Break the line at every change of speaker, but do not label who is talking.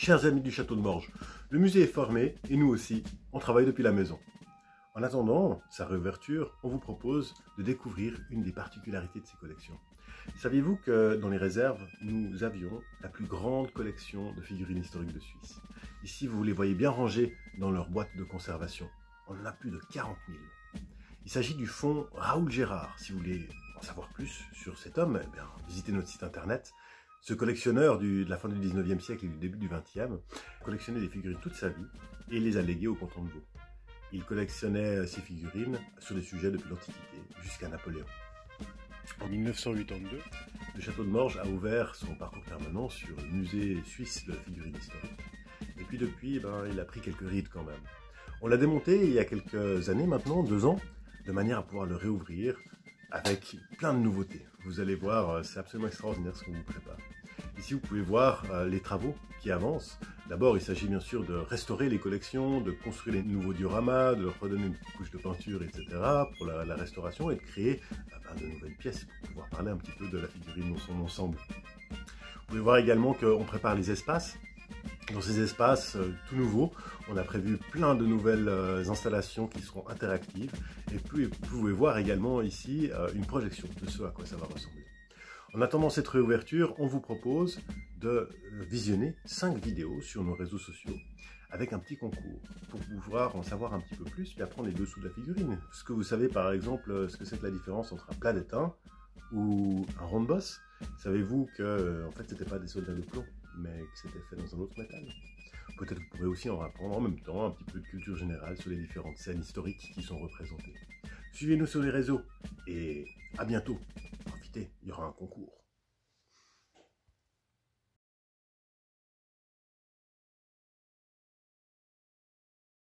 Chers amis du château de Morges, le musée est fermé et nous aussi, on travaille depuis la maison. En attendant sa réouverture, on vous propose de découvrir une des particularités de ces collections. Saviez-vous que dans les réserves, nous avions la plus grande collection de figurines historiques de Suisse? Ici, vous les voyez bien rangées dans leur boîte de conservation. On en a plus de 40 000. Il s'agit du fonds Raoul Gérard. Si vous voulez en savoir plus sur cet homme, eh bien, visitez notre site internet. Ce collectionneur de la fin du 19e siècle et du début du 20e collectionnait des figurines toute sa vie et les a léguées au canton de Vaud. Il collectionnait ces figurines sur des sujets depuis l'Antiquité jusqu'à Napoléon. En 1982, le château de Morges a ouvert son parcours permanent sur le musée suisse de la figurine historique. Et puis depuis, il a pris quelques rides quand même. On l'a démonté il y a quelques années maintenant, 2 ans, de manière à pouvoir le réouvrir avec plein de nouveautés. Vous allez voir, c'est absolument extraordinaire ce qu'on vous prépare. Ici, vous pouvez voir les travaux qui avancent. D'abord, il s'agit bien sûr de restaurer les collections, de construire les nouveaux dioramas, de leur redonner une couche de peinture, etc. pour la restauration et de créer de nouvelles pièces pour pouvoir parler un petit peu de la figurine dans son ensemble. Vous pouvez voir également qu'on prépare les espaces. Dans ces espaces tout nouveaux, on a prévu plein de nouvelles installations qui seront interactives. Et puis, vous pouvez voir également ici une projection de ce à quoi ça va ressembler. En attendant cette réouverture, on vous propose de visionner 5 vidéos sur nos réseaux sociaux avec un petit concours pour pouvoir en savoir un petit peu plus et apprendre les dessous de la figurine. Est-ce que vous savez par exemple ce que c'est que la différence entre un plat d'étain ou un ronde-bosse? Savez-vous que en fait c'était pas des soldats de plomb mais que c'était fait dans un autre métal? Peut-être que vous pourrez aussi en apprendre en même temps un petit peu de culture générale sur les différentes scènes historiques qui sont représentées. Suivez-nous sur les réseaux et à bientôt. Profitez, il y aura un concours.